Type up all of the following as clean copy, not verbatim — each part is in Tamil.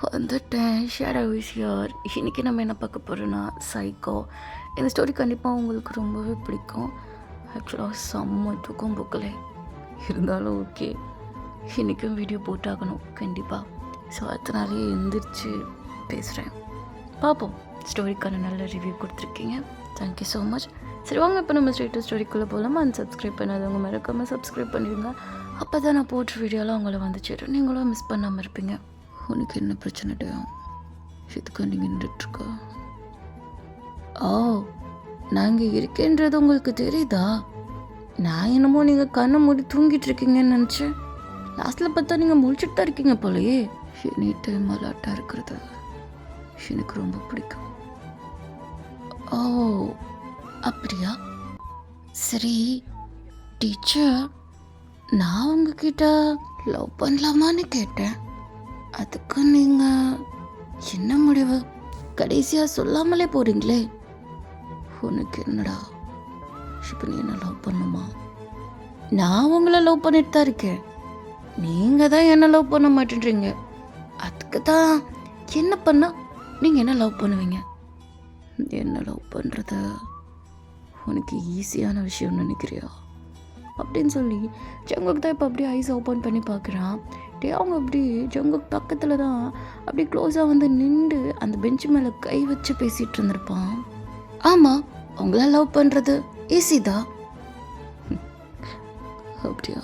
வந்துட்டேன். Shadow is here. இன்றைக்கி நம்ம என்ன பார்க்க போகிறோன்னா சைக்கோ. இந்த ஸ்டோரி கண்டிப்பாக உங்களுக்கு ரொம்பவே பிடிக்கும். ஆக்சுவலாக செம்ம தூக்கம் புக்கலே இருந்தாலும் ஓகே, இன்றைக்கும் வீடியோ போட்டாகணும் கண்டிப்பாக. ஸோ அதனாலேயே எழுந்திரிச்சு பேசுகிறேன். பார்ப்போம். ஸ்டோரிக்கான நல்ல ரிவ்யூ கொடுத்துருக்கீங்க, தேங்க்யூ ஸோ மச். சரி வாங்க, இப்போ நம்ம ஸ்ட்ரெயிட்டாக ஸ்டோரிக்குள்ளே போகலாமா? சப்ஸ்கிரைப் பண்ணாதவங்க மறக்காமல் சப்ஸ்கிரைப் பண்ணிடுங்க. அப்போ தான் நான் போட்ட வீடியோலாம் உங்களை வந்துச்சிடும், நீங்களும் மிஸ் பண்ணாமல் இருப்பீங்க. உனக்கு என்ன பிரச்சனைடையா? இதுக்கு நீங்கள் நின்றுட்டுருக்கா? ஓ, நாங்கள் இருக்கேன்றது உங்களுக்கு தெரியுதா? நான் என்னமோ நீங்கள் கண்ணை மூடி தூங்கிட்டு இருக்கீங்கன்னு நினச்சேன். லாஸ்ட்டில் பார்த்தா நீங்கள் முழிச்சிட்டு தான் இருக்கீங்க போலையே. எனி டைம் அலாட்டாக இருக்கிறது எனக்கு ரொம்ப பிடிக்கும். ஓ அப்படியா? சரி டீச்சர், நான் உங்ககிட்ட லவ் பண்ணலாமான்னு கேட்டேன். அதுக்கு நீங்கள் என்ன முடிவு? கடைசியாக சொல்லாமலே போகிறீங்களே. உனக்கு என்னடா, இப்போ நீ என்ன லவ் பண்ணுமா? நான் உங்களை லவ் பண்ணிட்டு தான் இருக்கேன், நீங்கள் தான் என்ன லவ் பண்ண மாட்டேன்றீங்க. அதுக்கு தான் என்ன பண்ணால் நீங்கள் என்ன லவ் பண்ணுவீங்க? என்ன லவ் பண்ணுறது உனக்கு ஈஸியான விஷயம்னு நினைக்கிறியா? அப்படின்னு சொல்லி ஜங்குக் தான் இப்போ அப்படியே ஐஸ் ஓப்பன் பண்ணி பார்க்குறான். அவங்க அப்படி ஜங்குக் பக்கத்தில் தான் அப்படி க்ளோஸாக வந்து நின்று அந்த பெஞ்சு மேலே கை வச்சு பேசிகிட்டு இருந்திருப்பான். ஆமாம், உங்கள லவ் பண்ணுறது ஈஸி தான். அப்படியா?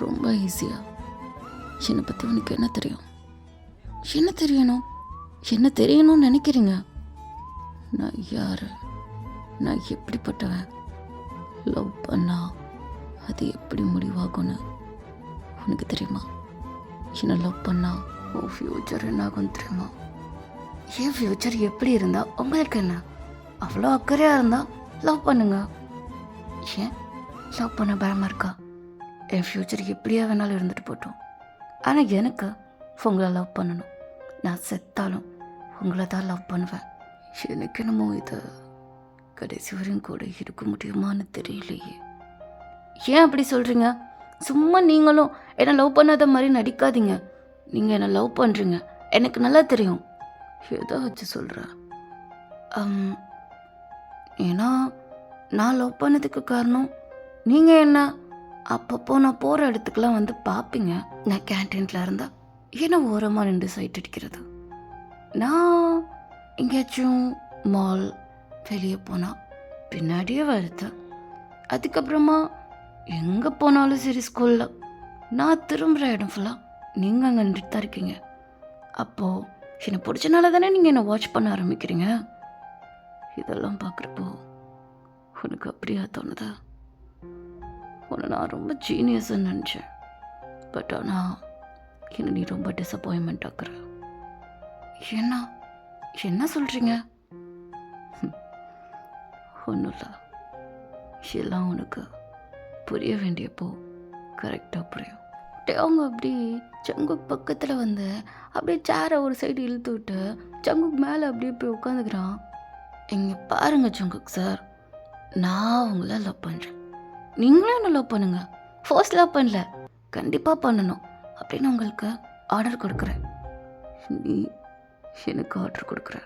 ரொம்ப ஈஸியா? என்னை பற்றி உனக்கு என்ன தெரியும்? என்ன தெரியணும்? என்ன தெரியணும்னு நினைக்கிறீங்க? நான் யார், நான் எப்படிப்பட்டவன், லவ் பண்ணா அது எப்படி முடிவாகும்னு உனக்கு தெரியுமா? என்ன லவ் பண்ணா உன் ஃப்யூச்சர் என்ன ஆகும் தெரியுமா? என் ஃப்யூச்சர் எப்படி இருந்தா உங்களுக்கு என்ன? அவ்வளோ அக்கறையாக இருந்தால் லவ் பண்ணுங்க. ஏன் லவ் பண்ண பயமாக இருக்கா? என் ஃப்யூச்சர் எப்படியா வேணாலும் இருந்துட்டு போட்டோம், ஆனால் எனக்கு உங்களை லவ் பண்ணணும். நான் செத்தாலும் உங்களை தான் லவ் பண்ணுவேன். எனக்கு என்னமோ இது கடைசி வரையும் கூட இருக்க முடியுமான்னு தெரியலையே. ஏன் அப்படி சொல்கிறீங்க? சும்மா நீங்களும் என்னை லவ் பண்ணாத மாதிரி நடிக்காதீங்க. நீங்கள் என்னை லவ் பண்ணுறீங்க, எனக்கு நல்லா தெரியும். எதை வச்சு சொல்கிற? ஏன்னா நான் லவ் பண்ணதுக்கு காரணம் நீங்கள் என்ன அப்பப்போ நான் போகிற இடத்துக்குலாம் வந்து பார்ப்பீங்க. நான் கேன்டீனில் இருந்தால் ஏன்னா ஓரமாக நின்று சைட் அடிக்கிறது. நான் எங்கேயாச்சும் மால் வெளியே போனால் பின்னாடியே வருது. அதுக்கப்புறமா எங்கே போனாலும் சரி, ஸ்கூலில் நான் திரும்புகிற இடம் ஃபுல்லாக நீங்கள் அங்கே நின்றுட்டு தான் இருக்கீங்க. அப்போது என்னை பிடிச்சனால தானே நீங்கள் என்னை வாட்ச் பண்ண ஆரம்பிக்கிறீங்க. இதெல்லாம் பார்க்குறப்போ உனக்கு அப்படியா தோணுதா? உன்னை நான் ரொம்ப ஜீனியஸ்ன்னு நினச்சேன், பட் ஆனால் என்னை நீ ரொம்ப டிசப்பாயின்மெண்ட் ஆக்குற. என்ன என்ன சொல்கிறீங்க? ஒன்றும் இல்லை, எல்லாம் உனக்கு புரிய வேண்டியப்போ கரெக்டாக புரியும். அவங்க அப்படி ஜங்குக் பக்கத்தில் வந்து அப்படியே சேரை ஒரு சைடு இழுத்து விட்டு ஜங்குக் மேலே அப்படியே போய் உட்காந்துக்கிறான். இங்கே பாருங்க ஜங்குக் சார், நான் உங்களை லவ் பண்ணுறேன், நீங்களும் என்ன லவ் பண்ணுங்க. ஃபர்ஸ்ட் லவ் பண்ணல, கண்டிப்பாக பண்ணணும் அப்படின்னு உங்களுக்கு ஆர்டர் கொடுக்குறேன். நீ எனக்கு ஆர்டர் கொடுக்குற?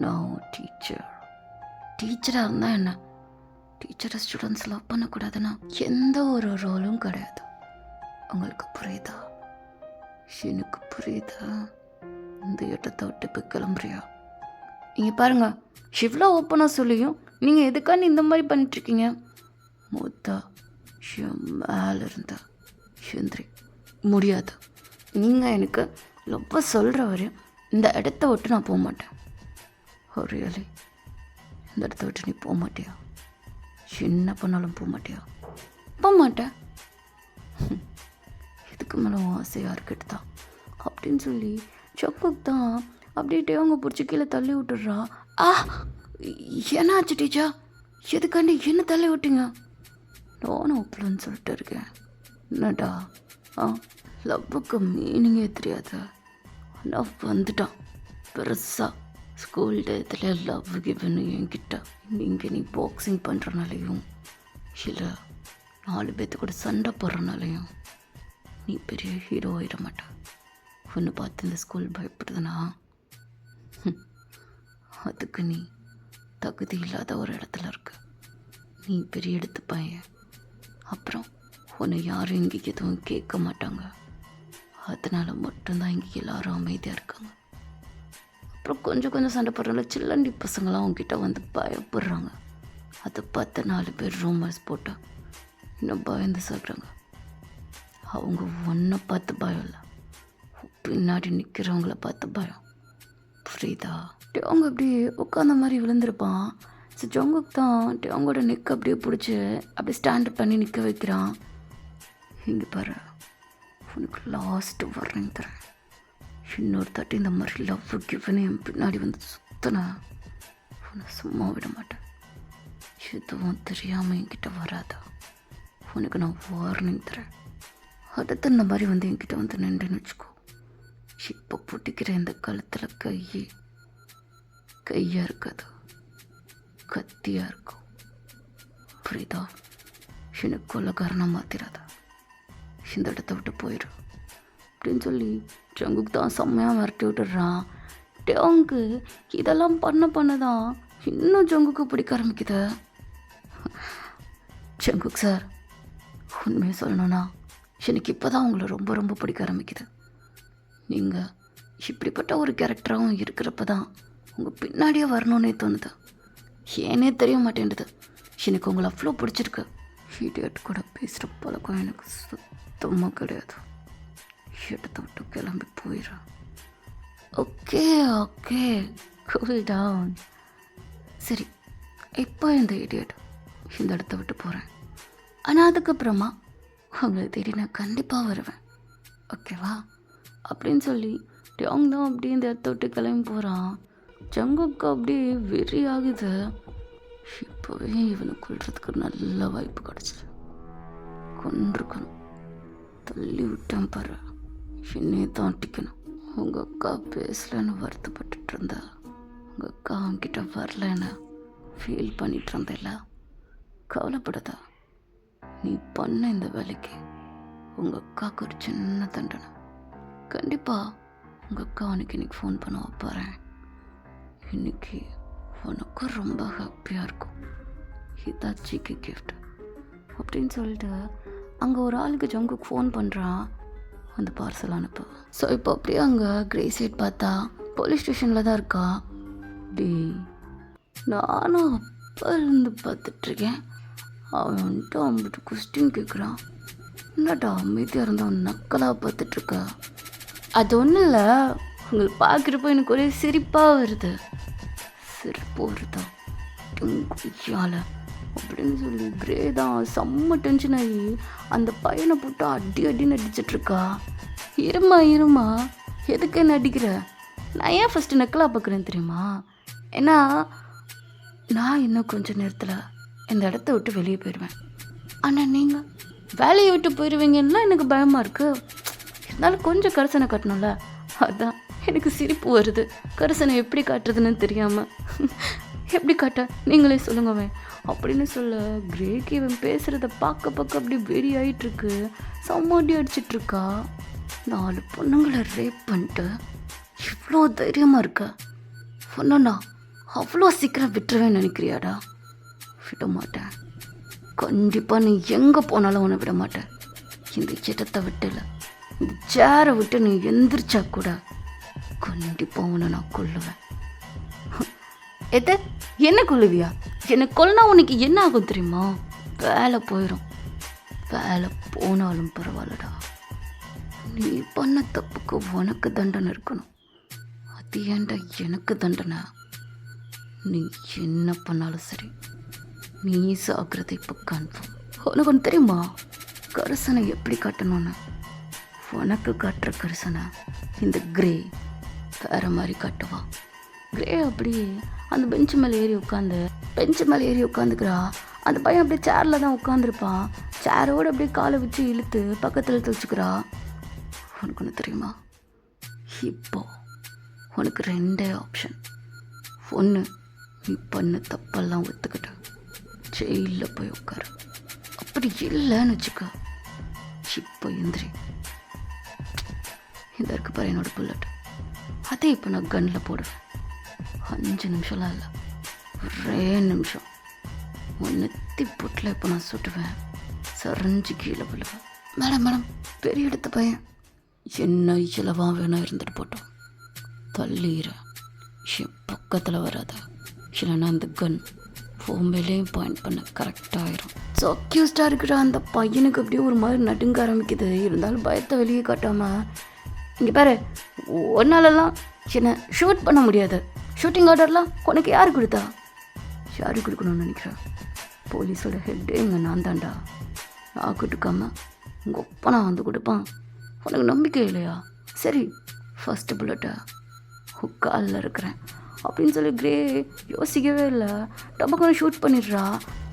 நான் டீச்சர். டீச்சராக இருந்தால் என்ன, டீச்சரை ஸ்டூடெண்ட்ஸ் லவ் பண்ணக்கூடாதுன்னா எந்த ஒரு ரோலும் கிடையாது. உங்களுக்கு புரியுதா? எனக்கு புரியுதா? இந்த இடத்தை விட்டு போய் கிளம்புறியா? நீங்கள் பாருங்க, இவ்வளோ ஓப்பனாக சொல்லியும் நீங்கள் எதுக்கான இந்த மாதிரி பண்ணிட்டுருக்கீங்க? மூத்தா மேலே இருந்தா எந்திரி. முடியாது. நீங்கள் எனக்கு ரொம்ப சொல்கிற வரையும் இந்த இடத்த விட்டு நான் போக மாட்டேன். ரியலி இந்த இடத்த விட்டு நீ போக மாட்டியா? என்ன பண்ணாலும் போக மாட்டியா? போக மாட்டேன். இதுக்கு மேலே ஆசையாக இருக்கட்டு தான் அப்படின்னு சொல்லி ஜங்குக் தான் அப்படியே அவங்க பிடிச்சி கீழே தள்ளி விட்டுடுறா. என்ன ஆச்சு டீச்சர்? எதுக்காண்டி என்ன தள்ளி விட்டீங்க? நானும் அவ்வளோன்னு சொல்லிட்டு இருக்கேன். என்னடா லவ்வுக்கு மீனிங்கே தெரியாது. லவ் வந்துட்டான் பெருசாக. ஸ்கூல் டேத்தில் லவ் கிவன்னு என்கிட்ட நீங்கள் நீ பாக்ஸிங் பண்ணுறனாலையும் இல்லை 4 பேர்த்து கூட சண்டை போடுறனாலையும் நீ பெரிய ஹீரோ ஆகிட மாட்ட. ஒன்று பார்த்து இந்த ஸ்கூல் பயப்படுதுன்னா அதுக்கு நீ தகுதி இல்லாத ஒரு இடத்துல இருக்க. நீ பெரிய எடுத்து பையன். அப்புறம் உன்னை யாரும் இங்கே எதுவும் கேட்க மாட்டாங்க. அதனால மட்டும்தான் இங்கே எல்லாரும் அமைதியாக இருக்காங்க. அப்புறம் கொஞ்சம் சண்டை போடுறதுல சில்லண்டி பசங்களாம் அவங்ககிட்ட வந்து பயப்படுறாங்க. அதை பார்த்து 4 பேர் ரூமர்ஸ் போட்டு இன்னும் பயந்து சாப்பிட்றாங்க. அவங்க ஒன்றை பார்த்து பயம் இல்லை, பின்னாடி நிற்கிறவங்கள பார்த்து பயம். புரியுதா? அவங்க அப்படியே உட்காந்த மாதிரி விழுந்திருப்பான். ஸோ ஜங்குக்கு தான் அவங்களோட நெக் அப்படியே பிடிச்சி அப்படியே ஸ்டாண்டப் பண்ணி நிற்க வைக்கிறான். இங்கே பாரு, உனக்கு லாஸ்ட்டு வார்னிங் தரேன். இன்னொரு தாட்டி இந்த மாதிரி லவ் கிவனே என் பின்னாடி வந்து சுத்தனை உன்னை சும்மா விட மாட்டேன். எதுவும் தெரியாமல் என்கிட்ட வராதா? உனக்கு நான் வார்னிங் தரேன். அடுத்து இந்த மாதிரி வந்து என்கிட்ட வந்து நின்றுன்னு வச்சுக்கோ. இப்போ பிடிக்கிற இந்த கழுத்தில் கையாக இருக்காது, கத்தியாக இருக்கும். புரியுதா? எனக்கு கொள்ளக்காரனாக மாற்றிடாத. இந்த இடத்த விட்டு போயிடு அப்படின்னு சொல்லி ஜங்குக்கு தான் செம்மையாக விரட்டி விட்டுடுறான். டேங்கு இதெல்லாம் பண்ணதான் இன்னும் ஜங்குக்கு பிடிக்க ஆரம்பிக்குது. ஜங்குக் சார், உண்மையை சொல்லணும்னா எனக்கு இப்போ தான் உங்களை ரொம்ப பிடிக்க ஆரம்பிக்குது. நீங்கள் இப்படிப்பட்ட ஒரு கேரக்டராகவும் இருக்கிறப்ப தான் உங்கள் பின்னாடியே வரணுன்னே தோணுது. ஏனே தெரிய மாட்டேன்டுது. எனக்கு உங்களை அவ்வளோ பிடிச்சிருக்கு. இடியட் கூட பேசுகிற பழக்கம் எனக்கு சுத்தமாக கிடையாது. இடத்த விட்டு கிளம்பி போயிடும். Okay cool down. சரி, இப்போ இந்த இடியட் இந்த இடத்த விட்டு போகிறேன். ஆனால் அதுக்கப்புறமா உங்களை தேடி நான் கண்டிப்பாக வருவேன், ஓகேவா? அப்படின்னு சொல்லி டேங் தான் அப்படியே இந்த இடத்த விட்டு கிளம்பி போகிறான். ஜங்குக்கு அப்படியே வெறி ஆகுது. இப்போவே இவனை கொள்றதுக்கு நல்ல வாய்ப்பு கிடச்சிது. கொண்டிருக்கணும். தள்ளி விட்டேன் பாரு, என்னையே தாண்டிக்கணும். உங்கள் அக்கா பேசலன்னு வருத்தப்பட்டுட்டு இருந்தா, உங்கள் அக்கா அவன்கிட்ட வரலன்னு ஃபீல் பண்ணிட்டு இருந்தேல்ல, கவலைப்படாதா. நீ பண்ண இந்த வேலைக்கு உங்கள் அக்காவுக்கு ஒரு சின்ன தண்டனை. கண்டிப்பாக உங்கள் அக்கா உனக்கு இன்னைக்கு ஃபோன் பண்ண வைப்பாரேன். இன்னைக்கு உனக்கும் ரொம்ப ஹாப்பியாக இருக்கும். இதான் ஜிகே கிஃப்ட் அப்படின்னு சொல்லிட்டு அங்கே ஒரு ஆளுக்கு ஜங்குக்கு ஃபோன் பண்ணுறான், அந்த பார்சல் அனுப்பு. ஸோ இப்போ அப்படியே அங்கே கிரே சைட் பார்த்தா போலீஸ் ஸ்டேஷனில் தான் இருக்கா. டி நானும் அப்போ இருந்து பார்த்துட்ருக்கேன். அவன் வந்துட்டு அவன்கிட்ட கொஸ்டின் கேட்குறான். என்னடா அமைதியாக இருந்தால் நக்கலாக பார்த்துட்ருக்கா? அது ஒன்றும் இல்லை, உங்களுக்கு பார்க்குறப்போ எனக்கு ஒரே சிரிப்பாக வருது. சிரிப்பு வருதா யால அப்படின்னு சொல்லி கிரே தான் செம்ம டென்ஷன் ஆகி அந்த பையனை போட்டு அடின்னு அடிச்சிட்ருக்கா. இருமா எதுக்கு என்ன அடிக்கிற? நான் ஏன் ஃபஸ்ட்டு நக்கலாக பார்க்குறேன் தெரியுமா? ஏன்னா நான் இன்னும் கொஞ்சம் நேரத்தில் இந்த இடத்த விட்டு வெளியே போயிடுவேன். ஆனால் நீங்கள் வேலையை விட்டு போயிடுவீங்கன்னா எனக்கு பயமாக இருக்குது. இருந்தாலும் கொஞ்சம் கரிசனை காட்டணும்ல, அதான் எனக்கு சிரிப்பு வருது. கரிசனை எப்படி காட்டுறதுன்னு தெரியாமல். எப்படி காட்ட நீங்களே சொல்லுங்கவே அப்படின்னு சொல்ல கிரேக்கு இவன் பேசுகிறத பார்க்க அப்படி வெறி ஆகிட்டுருக்கு. சம்மாடி அடிச்சிட்ருக்கா. 4 பொண்ணுங்களை ரேப் பண்ணிட்டு இவ்வளோ தைரியமாக இருக்க. ஒன்றுண்ணா அவ்வளோ சீக்கிரம் விட்டுருவேன்னு நினைக்கிறியாடா? விட மாட்டேன். கண்டிப்பாக நீ எங்கே போனாலும் உன்னை விட மாட்டேன். இந்த இடத்தை விட்டு இல்லை, இந்த சேரை விட்டு நீ எந்திரிச்சா கூட கண்டிப்பாக உன்னை நான் கொல்லுவேன். என்ன கொல்லுவியா? என்னை கொல்லுனா உனக்கு என்ன ஆகும் தெரியுமா? வேலை போயிடும். வேலை போனாலும் பரவாயில்லடா, நீ பண்ண தப்புக்கு உனக்கு தண்டனை இருக்கணும். அது ஏன்டா எனக்கு தண்டனை? நீ என்ன பண்ணாலும் சரி, நீ சாகிறது இப்போ கன்ஃபார்ம். உனக்கு ஒன்று தெரியுமா, கரிசனை எப்படி காட்டணும்னு? உனக்கு காட்டுற கரிசனை இந்த கிரே வேற மாதிரி காட்டுவான். கிரே அப்படியே அந்த பெஞ்சு மேலே ஏறி உட்காந்துக்கிறா. அந்த பையன் அப்படியே சேரில் தான் உட்காந்துருப்பான். சேரோடு அப்படியே காலை வச்சு இழுத்து பக்கத்தில் தச்சுக்கிறா. உனக்கு ஒன்று தெரியுமா, இப்போ உனக்கு 2 ஆப்ஷன். ஒன்று, நீ பண்ண தப்பெல்லாம் ஒத்துக்கிட்ட ஜெயிலில் போய் உட்காரு. அப்படி இல்லைன்னு வச்சுக்க, இப்போ எந்திரி. இந்த இருக்கு பாரு என்னோட புல்லட். அதே இப்போ நான் கன்னில் போடுவேன். 5 நிமிஷம்லாம் இல்லை, ஒரே நிமிஷம் உன் நெத்தி பொட்டில் இப்போ நான் சுட்டுவேன். சரிஞ்சு கீழே விழுவேன். மேடம் மேடம், பெரிய எடுத்த பையன், என்ன இலவா வேணா இருந்துட்டு போட்டோம், தள்ளிடுற, என் பக்கத்தில் வராத, இல்லைன்னா அந்த கன் ஃபோம்பேலையும் பாயிண்ட் பண்ண கரெக்டாக ஆயிரும். ஸோ அக்யூஸ்டாக இருக்கிற அந்த பையனுக்கு அப்படியே ஒரு மாதிரி நடுங்க ஆரம்பிக்குது. இருந்தாலும் பயத்தை வெளியே காட்டாமல், இங்கே பாரு, ஒன்னாலலாம் சின்ன ஷூட் பண்ண முடியாது, ஷூட்டிங் ஆர்டர்லாம் உனக்கு யார் கொடுத்தா? யாரு கொடுக்கணும்னு நினைக்கிறேன்? போலீஸோட ஹெட்டே இங்கே நான் தான்டா. நான் கொடுக்காம உங்கள் ஒப்பா நான் வந்து கொடுப்பான். உனக்கு நம்பிக்கை இல்லையா? சரி, ஃபஸ்ட்டு புல்லட்டை காலில் இருக்கிறேன் அப்படின்னு சொல்லி கிரே யோசிக்கவே இல்லை, டபக்குன்னு ஷூட் பண்ணிடுறா.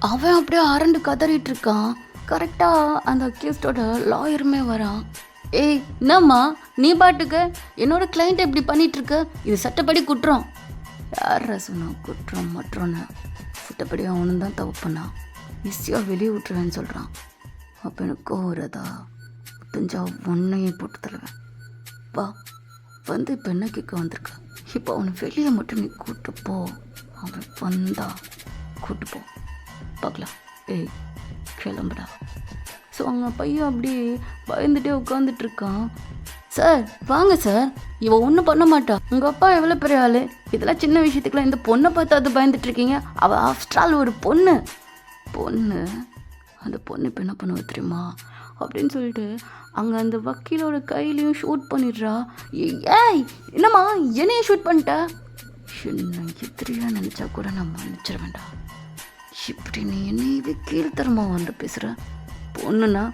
அவன் அப்படியே அரண்டு கதறிட்டு இருக்கான். கரெக்டாக அந்த அக்யூஸ்டோட லாயருமே வரான். ஏய் என்னம்மா நீ பாட்டுக்கு என்னோட கிளைண்ட் எப்படி பண்ணிகிட்ருக்க? இது சட்டப்படி குற்றம். யார சொன்னா குற்றம் மற்றோன்னு? சட்டப்படி அவனும் தான் தப்பு பண்ணான், ஈஸியாக வெளியே விட்டுருவேன்னு சொல்கிறான். அப்போ எனக்கு வரதா தெரிஞ்சா ஒன்னையும் போட்டு தருவேன். வா வந்து இப்போ என்ன கேட்க வந்திருக்க? இப்போ அவனை வெளியே மட்டும் நீ கூட்டு போ, அவன் வந்தா கூட்டு போ பார்க்கலாம். ஏய் கிளம்புடா. ஸோ அவங்க பையன் அப்படி பயந்துட்டே உட்காந்துட்ருக்கான். சார் வாங்க சார், இவன் ஒன்றும் பண்ண மாட்டா, உங்கள் அப்பா எவ்வளோ பெரிய ஆள், இதெல்லாம் சின்ன விஷயத்துக்குலாம் இந்த பொண்ணை பார்த்து அது பயந்துட்டுருக்கீங்க. அவள் ஆஃப்டரால் ஒரு பொண்ணு. அந்த பொண்ணு இப்போ என்ன பண்ணுவ தெரியுமா அப்படின்னு சொல்லிட்டு அங்கே அந்த வக்கீலோட கையிலையும் ஷூட் பண்ணிடுறா. ஏய் என்னம்மா என்னையும் ஷூட் பண்ணிட்ட? என்ன எதிரியா நினச்சா கூட நான் மன்னிச்சிட வேண்டாம். இப்படி நீ என்னையவே கீழ்த்தரமாக வந்து பேசுகிற. பொண்ணுன்னா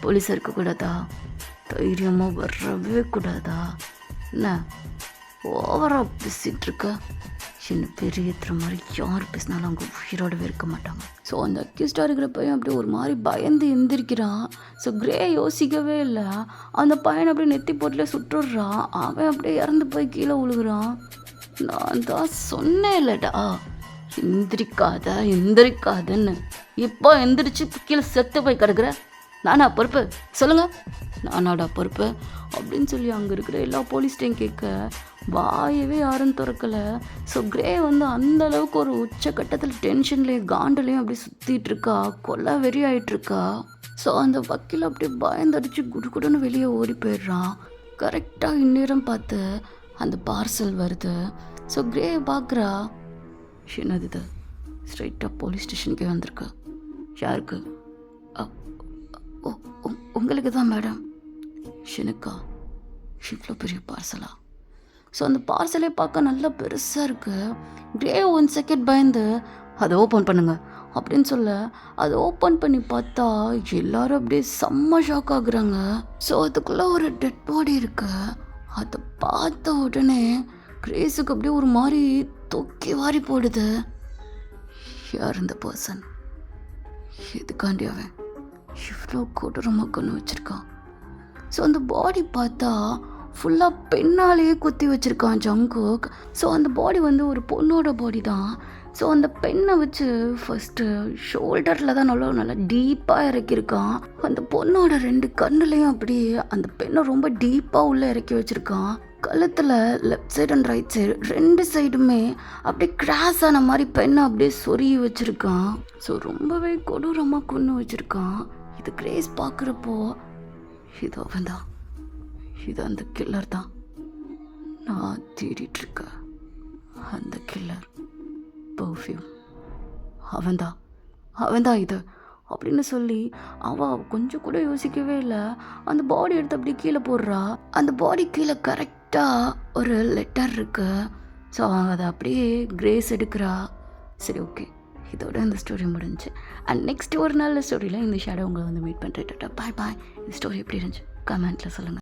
போலீஸாக இருக்கக்கூடாதா? தைரியமாக வரவே கூடாதா? என்ன ஓவராக பேசிகிட்டு இருக்க? என்ன பெரிய மாதிரி யார் பேசினாலும் அவங்க உயிரோடவே இருக்க மாட்டாங்க. ஸோ அந்த அக்யூஸ்டாக இருக்கிற பையன் அப்படியே ஒரு மாதிரி பயந்து எந்திரிக்கிறான். ஸோ கிரே யோசிக்கவே இல்லை, அந்த பையனை அப்படியே நெத்தி போட்டில் சுட்டுடுறான். அவன் அப்படியே இறந்து போய் கீழே விழுகிறான். நான் தான் சொன்னேன் இல்லைடா எந்திரிக்காதன்னு. இப்போ எந்திரிச்சு கீழே செத்து போய் கிடக்குற. நானா பொறுப்பு சொல்லுங்க? நானாடா பொறுப்பு அப்படின்னு சொல்லி அங்கே இருக்கிற எல்லா போலீஸ்டையும் கேட்க வாயவே யாரும் திறக்கலை. ஸோ கிரே வந்து அந்த அளவுக்கு ஒரு உச்சக்கட்டத்தில் டென்ஷன்லேயும் காண்டிலையும் அப்படி சுற்றிட்டு இருக்கா, கொல்ல வெறி ஆகிட்டுருக்கா. ஸோ அந்த வக்கீல் அப்படி பயந்தடிச்சு குடுன்னு வெளியே ஓடி போயிடுறான். கரெக்டாக இந்நேரம் பார்த்து அந்த பார்சல் வருது. ஸோ கிரே பார்க்குறா, என்னது இது? ஸ்ட்ரைட்டாக போலீஸ் ஸ்டேஷனுக்கே வந்திருக்கு. யாருக்கு? உங்களுக்கு தான் மேடம். எனக்கா? இவ்வளோ பெரிய பார்சலா? ஸோ அந்த பார்சலே பார்க்க நல்லா பெருசாக இருக்குது. கிரே 1 செகண்ட் பயந்து அதை ஓப்பன் பண்ணுங்க அப்படின்னு சொல்ல அதை ஓப்பன் பண்ணி பார்த்தா எல்லாரும் அப்படியே செம்ம ஷாக் ஆகுறாங்க. ஸோ அதுக்குள்ளே ஒரு டெட் பாடி இருக்கு. அதை பார்த்த உடனே கிரேஸுக்கு அப்படியே ஒரு மாதிரி தொக்கி வாரி போடுது. யார் இந்த பர்சன்? எதுக்காண்டி அவன் இவ்வளோ கொடூரமாக கொண்டு வச்சுருக்கான்? ஸோ அந்த பாடி பார்த்தா ஃபுல்லாக பெண்ணாலேயே குத்தி வச்சுருக்கான் ஜங்குக். ஸோ அந்த பாடி வந்து ஒரு பொண்ணோட பாடி தான். ஸோ அந்த பெண்ணை வச்சு ஃபஸ்ட்டு ஷோல்டரில் தான் நல்லா டீப்பாக இறக்கியிருக்கான். அந்த பொண்ணோட 2 கண்ணுலையும் அப்படியே அந்த பெண்ணை ரொம்ப டீப்பாக உள்ளே இறக்கி வச்சுருக்கான். கழுத்தில் left side and right side 2 சைடுமே அப்படியே கிராஸ் ஆன மாதிரி பெண்ணை அப்படியே சொருகி வச்சுருக்கான். ஸோ ரொம்பவே கொடூரமாக கொண்டு வச்சுருக்கான். இது கிரேஸ் பார்க்குறப்போ இது அவன் தான், இது அந்த கில்லர் தான், நான் தேடிட்டுருக்கேன் அந்த கில்லர். பர்ஃப்யூம் அவன்தான் இது அப்படின்னு சொல்லி அவள் கொஞ்சம் கூட யோசிக்கவே இல்லை. அந்த பாடி எடுத்து அப்படியே கீழே போடுறா. அந்த பாடி கீழே கரெக்டாக ஒரு லெட்டர் இருக்கு. ஸோ அவங்க அதை அப்படியே கிரேஸ் எடுக்கிறா. சரி ஓகே, இதோட இந்த ஸ்டோரி முடிஞ்சு. அண்ட் நெக்ஸ்ட் ஒரு நல்ல ஸ்டோரியில் இந்த ஷேடோ உங்களை வந்து மீட் பண்ணுறேன். பாய் பாய். இந்த ஸ்டோரி எப்படி இருந்துச்சு கமெண்ட்டில் சொல்லுங்கள்.